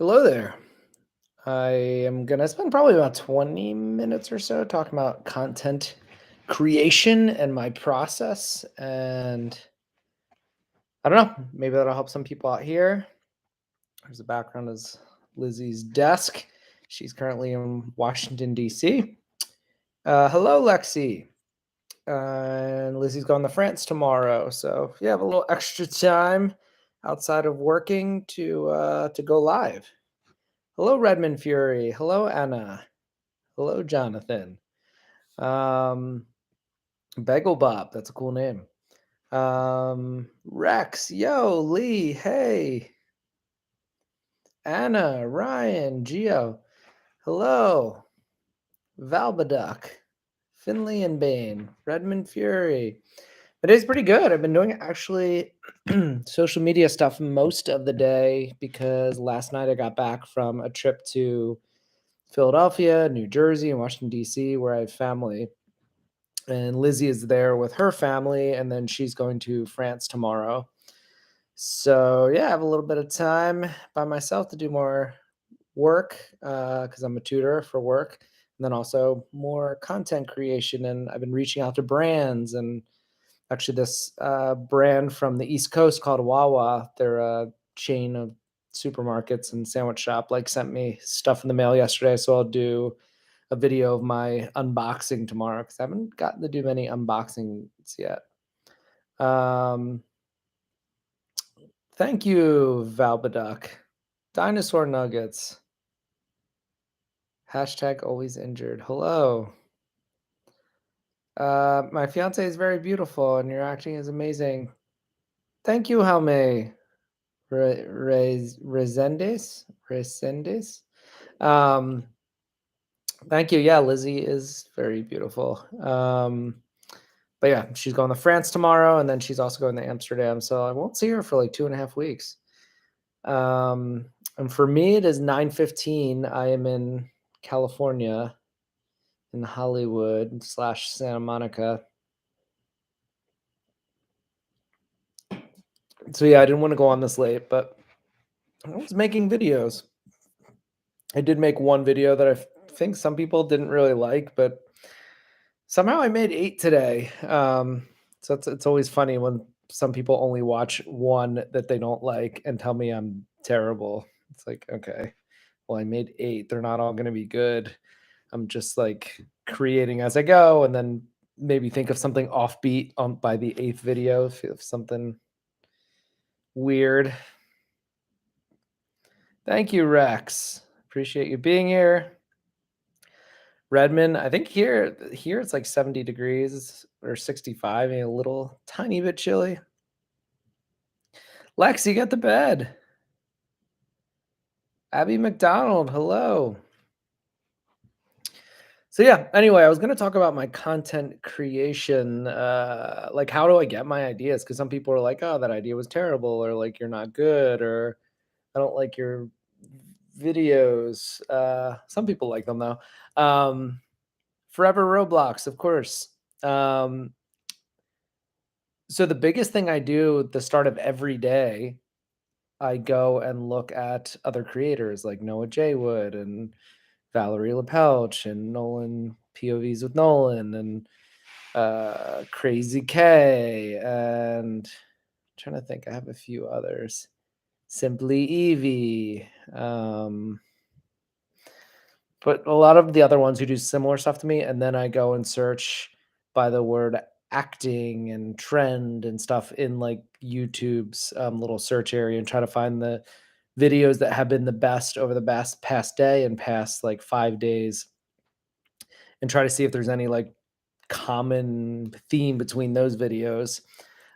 Hello there. I am going to spend probably about 20 minutes or so talking about content creation and my process. And I don't know, maybe that'll help some people out here. There's a background is Lizzie's desk. She's currently in Washington, D.C. Hello, Lexi. And Lizzie's going to France tomorrow. So if you have a little extra time outside of working to go live. Hello, Redmond Fury. Hello, Anna. Hello, Jonathan. Um, Bagel Bob, that's a cool name. Rex, yo, Lee, hey, Anna, Ryan, Geo, hello, Valbaduck, Finley and Bane, Redmond Fury. The day's pretty good. I've been doing actually social media stuff most of the day because last night I got back from a trip to Philadelphia, New Jersey, and Washington, D.C., where I have family. And Lizzie is there with her family, and then she's going to France tomorrow. So yeah, I have a little bit of time by myself to do more work because I'm a tutor for work, and then also more content creation. And I've been reaching out to brands, and actually this brand from the East Coast called Wawa, they're a chain of supermarkets and sandwich shop, like sent me stuff in the mail yesterday. So I'll do a video of my unboxing tomorrow because I haven't gotten to do many unboxings yet. Thank you, Valbaduck. Dinosaur Nuggets. Hashtag always injured. Hello. My fiance is very beautiful and your acting is amazing. Thank you, Helme. Resendes? Resendes? Um, Thank you. Yeah, Lizzie is very beautiful. But yeah, she's going to France tomorrow, and then she's also going to Amsterdam. So I won't see her for like 2.5 weeks. And for me, it is 9:15. I am in California, in Hollywood / Santa Monica. So yeah, I didn't want to go on this late, but I was making videos. I did make one video that I think some people didn't really like, but somehow I made 8 today. So it's always funny when some people only watch one that they don't like and tell me I'm terrible. It's like, okay, well, I made 8. They're not all gonna be good. I'm just like creating as I go, and then maybe think of something offbeat on by the 8th video, if something weird. Thank you, Rex. Appreciate you being here. Redmond, I think here it's like 70 degrees or 65, maybe a little tiny bit chilly. Lexi, get to bed. Abby McDonald, hello. So yeah, anyway, I was gonna talk about my content creation. Like how do I get my ideas? Because some people are like, oh, that idea was terrible, or like you're not good, or I don't like your videos. Some people like them though. Forever Roblox, of course. So the biggest thing I do at the start of every day, I go and look at other creators like Noah J. Wood and Valerie LaPelch and Nolan POVs with Nolan and Crazy K and I'm trying to think. I have a few others. Simply Evie. But a lot of the other ones who do similar stuff to me, and then I go and search by the word acting and trend and stuff in like YouTube's little search area and try to find the videos that have been the best over the past day and past like 5 days and try to see if there's any like common theme between those videos.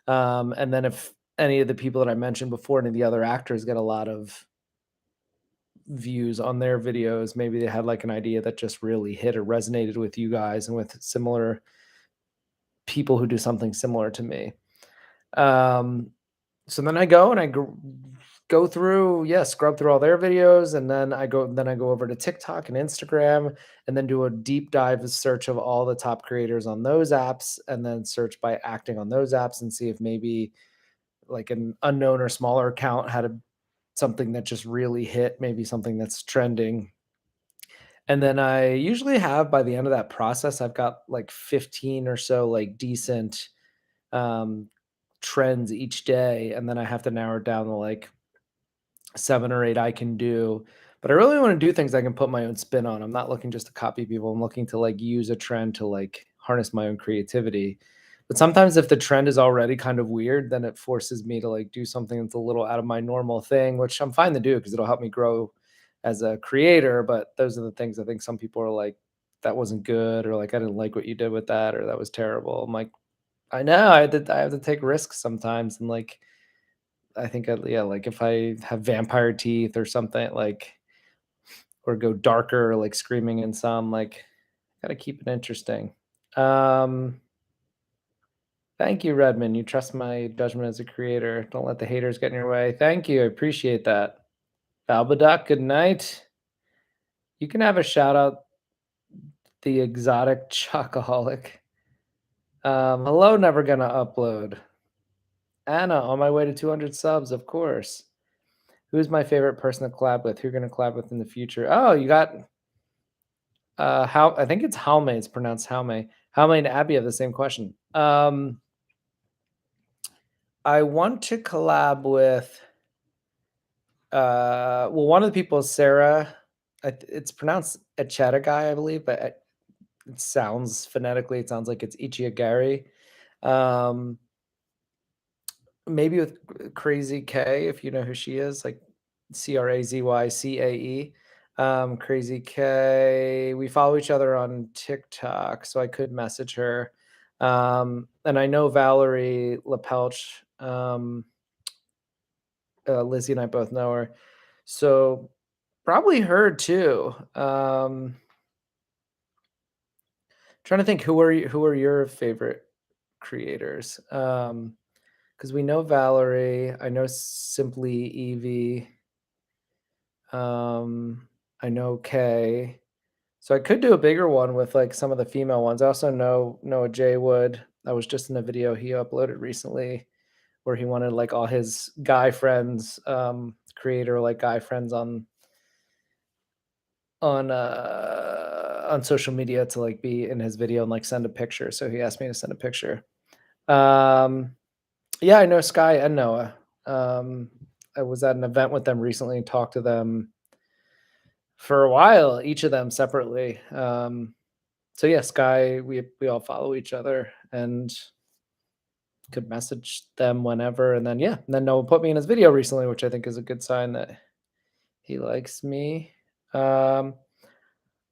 And then if any of the people that I mentioned before, any of the other actors get a lot of views on their videos, maybe they had like an idea that just really hit or resonated with you guys and with similar people who do something similar to me. So then I go and I go through, scrub through all their videos, and then I go over to TikTok and Instagram, and then do a deep dive search of all the top creators on those apps, and then search by acting on those apps and see if maybe like an unknown or smaller account had a something that just really hit, maybe something that's trending. And then I usually have by the end of that process, I've got like 15 or so like decent um, trends each day. And then I have to narrow it down to like 7 or 8 I can do. But I really want to do things I can put my own spin on. I'm not looking just to copy people. I'm looking to like use a trend to like harness my own creativity. But sometimes if the trend is already kind of weird, then it forces me to like do something that's a little out of my normal thing, which I'm fine to do because it'll help me grow as a creator. But those are the things I think some people are like, that wasn't good, or like I didn't like what you did with that, or that was terrible. I'm like, I know I have to take risks sometimes, and like I think yeah, like if I have vampire teeth or something, like or go darker, like screaming in some, like gotta keep it interesting. Um, Thank you, Redmond. You trust my judgment as a creator. Don't let the haters get in your way. Thank you. I appreciate that. Balbaduck, good night. You can have a shout out, the exotic chocoholic. Hello, never gonna upload. Anna, on my way to 200 subs, of course. Who's my favorite person to collab with? Who you're gonna collab with in the future? Oh, you got how I think it's Jaume, it's pronounced Jaume. Jaume and Abby have the same question. I want to collab with well, one of the people is Sarah. It's pronounced Echetagai, I believe, but it sounds phonetically, it sounds like it's Ichiagari. Um, Maybe with Crazy K, if you know who she is, like Crazycae. Crazy K. We follow each other on TikTok, so I could message her. And I know Valerie LaPelch. Lizzie and I both know her, so probably her too. Trying to think who are your favorite creators? Because we know Valerie, I know Simply Evie, I know Kay. So I could do a bigger one with like some of the female ones. I also know Noah J Wood. I was just in a video he uploaded recently where he wanted like all his guy friends, creator like guy friends on social media to like be in his video and like send a picture. So he asked me to send a picture. Um, yeah, I know Sky and Noah. Um, I was at an event with them recently and talked to them for a while, each of them separately. So yeah, Sky, we all follow each other and could message them whenever. And then yeah, and then Noah put me in his video recently, which I think is a good sign that he likes me. Um,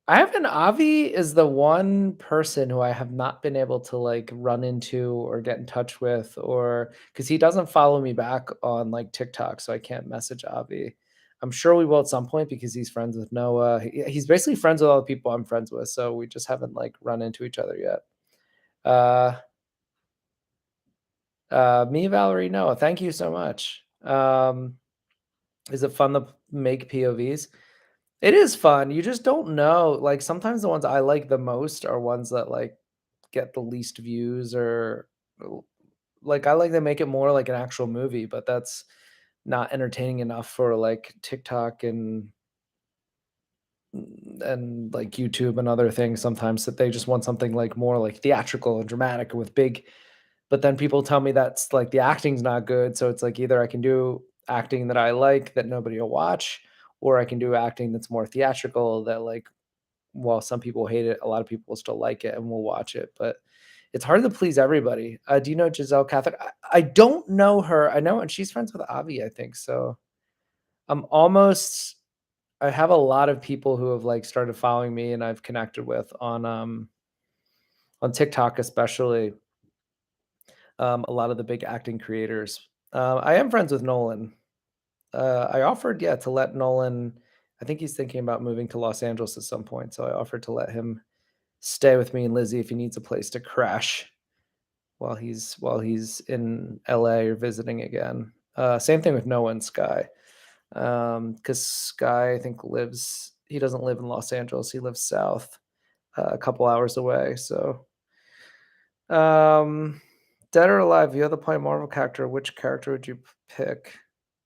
I have an Avi is the one person who I have not been able to like run into or get in touch with, or because he doesn't follow me back on like TikTok, so I can't message Avi. I'm sure we will at some point because he's friends with Noah. He's basically friends with all the people I'm friends with, so we just haven't like run into each other yet. Uh, Me, Valerie, Noah, thank you so much. Is it fun to make POVs? It is fun. You just don't know. Like sometimes the ones I like the most are ones that like get the least views, or like I like to make it more like an actual movie, but that's not entertaining enough for like TikTok and like YouTube and other things sometimes, that they just want something like more like theatrical and dramatic with big, but then people tell me that's like the acting's not good, so it's like either I can do acting that I like that nobody will watch, or I can do acting that's more theatrical that like, while some people hate it, a lot of people will still like it and will watch it, but it's hard to please everybody. Do you know Giselle Catholic? I don't know her. I know, and she's friends with Avi, I think. So I'm almost. I have a lot of people who have like started following me, and I've connected with on TikTok, especially a lot of the big acting creators. I am friends with Nolan. I offered, yeah, to let Nolan. I think he's thinking about moving to Los Angeles at some point, so I offered to let him stay with me and Lizzie if he needs a place to crash while he's in LA or visiting again. Same thing with Noah and Sky. Because Sky, I think, he doesn't live in Los Angeles. He lives south, a couple hours away. So, um, dead or alive, if you had to play a Marvel character, which character would you pick?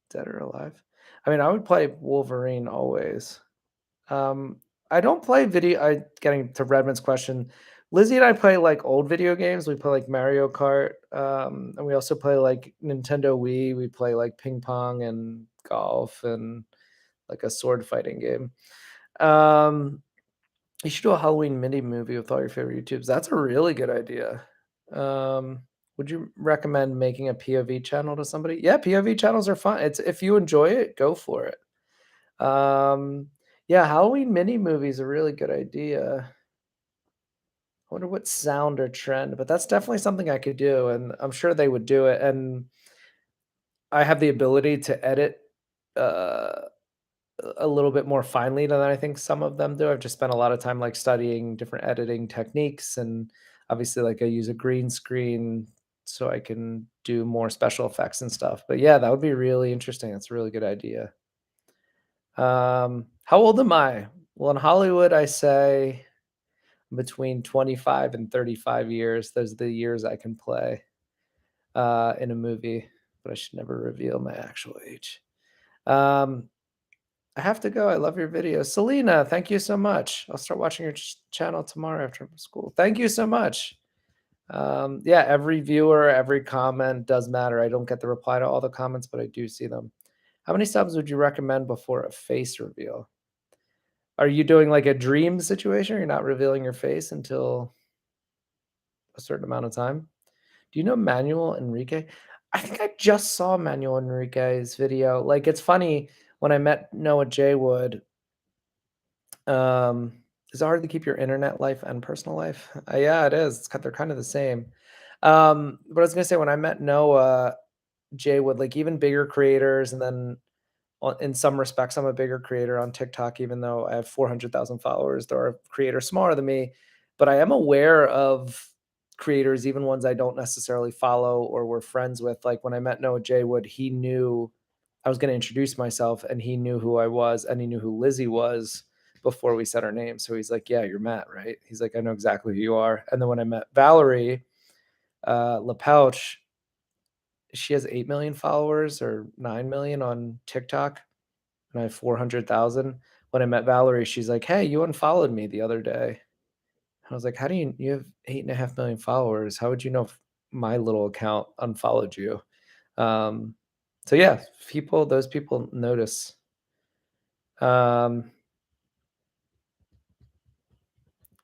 Dead or alive? I mean, I would play Wolverine always. Um, I don't play video getting to Redmond's question, Lizzie and I play, like, old video games. We play, like, Mario Kart, and we also play, like, Nintendo Wii. We play, like, ping pong and golf and, like, a sword fighting game. Um, you should do a Halloween mini movie with all your favorite YouTubes. That's a really good idea. Um, would you recommend making a POV channel to somebody? Yeah, POV channels are fun. It's if you enjoy it, go for it. Um, yeah, Halloween mini movie is a really good idea. I wonder what sound or trend, but that's definitely something I could do, and I'm sure they would do it. And I have the ability to edit uh, a little bit more finely than I think some of them do. I've just spent a lot of time like studying different editing techniques, and obviously, like I use a green screen so I can do more special effects and stuff. But yeah, that would be really interesting. That's a really good idea. How old am I? Well, in Hollywood, I say between 25 and 35 years. Those are the years I can play in a movie, but I should never reveal my actual age. Um, I have to go. I love your videos. Selena, thank you so much. I'll start watching your channel tomorrow after school. Thank you so much. Yeah, every viewer, every comment does matter. I don't get the reply to all the comments, but I do see them. How many subs would you recommend before a face reveal? Are you doing like a dream situation? You're not revealing your face until a certain amount of time? Do you know Manuel Enrique? I think I just saw Manuel Enrique's video. Like, it's funny, when I met Noah J. Wood, um, is it hard to keep your internet life and personal life? Yeah, it is. They're kind of the same. But I was gonna say when I met Noah J. Wood, like even bigger creators, and then in some respects, I'm a bigger creator on TikTok, even though I have 400,000 followers. There are creators smaller than me, but I am aware of creators, even ones I don't necessarily follow or were friends with. Like when I met Noah J. Wood, he knew I was going to introduce myself, and he knew who I was, and he knew who Lizzie was before we said our names. So he's like, "Yeah, you're Matt, right?" He's like, "I know exactly who you are." And then when I met Valerie LaPouch, she has 8 million followers or 9 million on TikTok, and I have 400,000. When I met Valerie, she's like, "Hey, you unfollowed me the other day." I was like, "How do you have 8.5 million followers? How would you know if my little account unfollowed you?" Um, so yeah, those people notice. Um,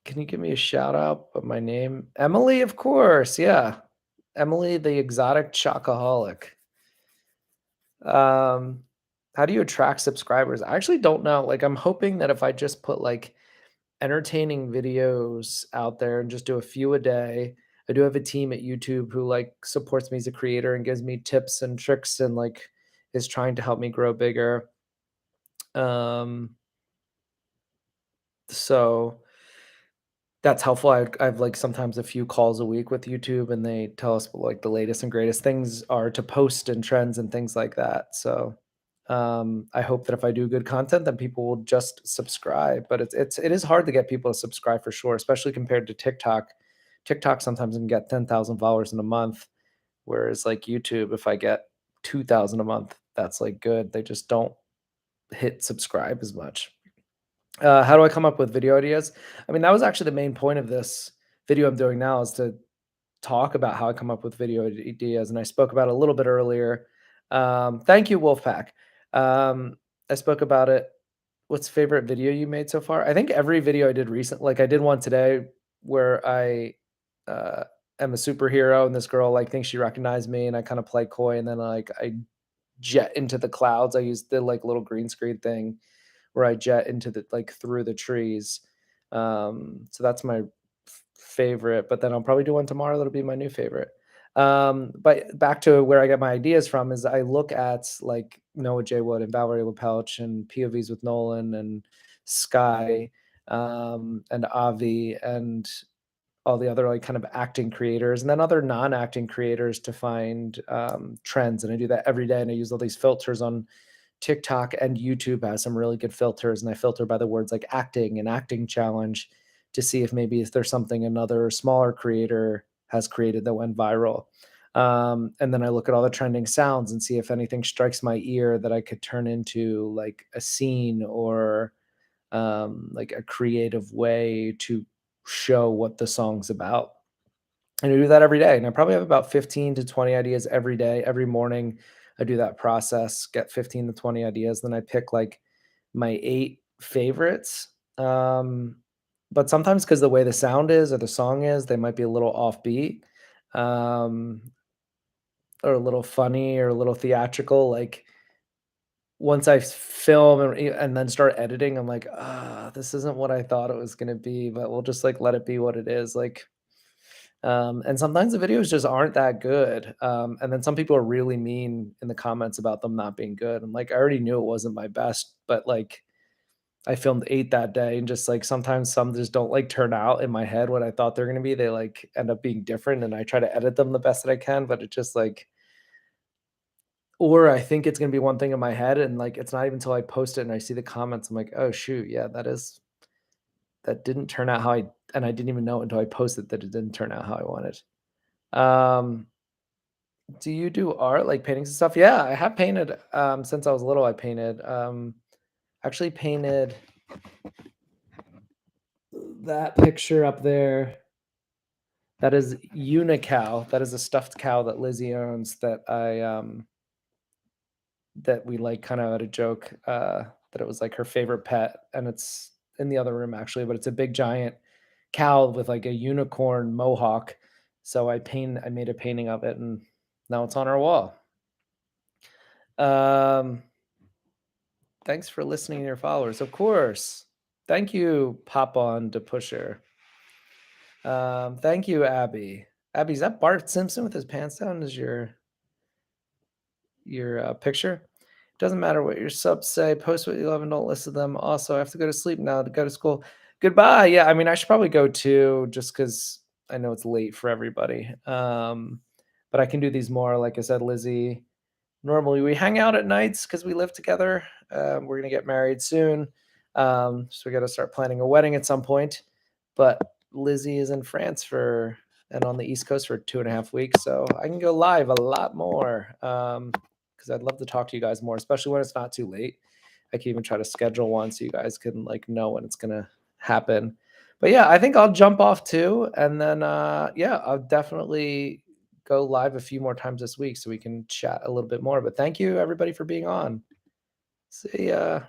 can you give me a shout out of my name? Emily, of course. Yeah. Emily, the exotic chocoholic. Um, how do you attract subscribers? I actually don't know. Like, I'm hoping that if I just put like entertaining videos out there and just do a few a day. I do have a team at YouTube who like supports me as a creator and gives me tips and tricks and like is trying to help me grow bigger. Um, so that's helpful. I've like sometimes a few calls a week with YouTube, and they tell us what, like the latest and greatest things are to post and trends and things like that. So I hope that if I do good content, then people will just subscribe. But it is hard to get people to subscribe for sure, especially compared to TikTok. TikTok sometimes can get 10,000 followers in a month, whereas like YouTube, if I get 2,000 a month, that's like good. They just don't hit subscribe as much. How do I come up with video ideas? I mean, that was actually the main point of this video I'm doing now, is to talk about how I come up with video ideas, and I spoke about it a little bit earlier. Thank you, Wolfpack. I spoke about it. What's favorite video you made so far? I think every video I did recent, like I did one today where I uh, am a superhero, and this girl like thinks she recognized me, and I kind of play coy, and then like I jet into the clouds. I used the like little green screen thing where I jet into the like through the trees. So that's my favorite, but then I'll probably do one tomorrow that'll be my new favorite. But back to where I get my ideas from is I look at like Noah J. Wood and Valerie LaPelch and POVs with Nolan and Sky and Avi and all the other like kind of acting creators and then other non-acting creators to find trends. And I do that every day. And I use all these filters on TikTok, and YouTube has some really good filters, and I filter by the words like acting and acting challenge to see if maybe if there's something another smaller creator has created that went viral. And then I look at all the trending sounds and see if anything strikes my ear that I could turn into like a scene or like a creative way to show what the song's about. And I do that every day. And I probably have about 15 to 20 ideas every day. Every morning, I do that process, get 15 to 20 ideas. Then I pick like my 8 favorites. But sometimes because the way the sound is or the song is, they might be a little offbeat, um, or a little funny or a little theatrical. Like once I film and then start editing, I'm like, ah, this isn't what I thought it was gonna be, but we'll just like let it be what it is. Like, and sometimes the videos just aren't that good. And then some people are really mean in the comments about them not being good. I'm like, I already knew it wasn't my best, but like I filmed 8 that day and just like sometimes some just don't like turn out in my head what I thought they're gonna be. They like end up being different and I try to edit them the best that I can, but it just like or I think it's gonna be one thing in my head and like it's not even until I post it and I see the comments, I'm like, oh shoot, yeah, that didn't turn out how I and I didn't even know until I posted that it didn't turn out how I wanted. Um, do you do art, like paintings and stuff? Yeah, I have painted, since I was little, I painted, actually painted that picture up there. That is Unicow. That is a stuffed cow that Lizzie owns that we like kind of had a joke, that it was like her favorite pet, and it's in the other room actually, but it's a big giant cow with like a unicorn mohawk. So I made a painting of it and now it's on our wall. Um, thanks for listening to your followers. Of course. Thank you, Pop on to Pusher. Thank you, Abby. Abby, is that Bart Simpson with his pants down? Is your picture? Doesn't matter what your subs say. Post what you love and don't listen to them. Also, I have to go to sleep now to go to school. Goodbye. Yeah, I mean, I should probably go too, just because I know it's late for everybody. But I can do these more. Like I said, Lizzie. Normally, we hang out at nights because we live together. We're gonna get married soon, so we got to start planning a wedding at some point. But Lizzie is in France for and on the East Coast for 2.5 weeks, so I can go live a lot more. Because I'd love to talk to you guys more, especially when it's not too late. I can even try to schedule one so you guys can like know when it's gonna happen. But yeah, I think I'll jump off too, and then yeah, I'll definitely go live a few more times this week so we can chat a little bit more. But thank you everybody for being on. See ya.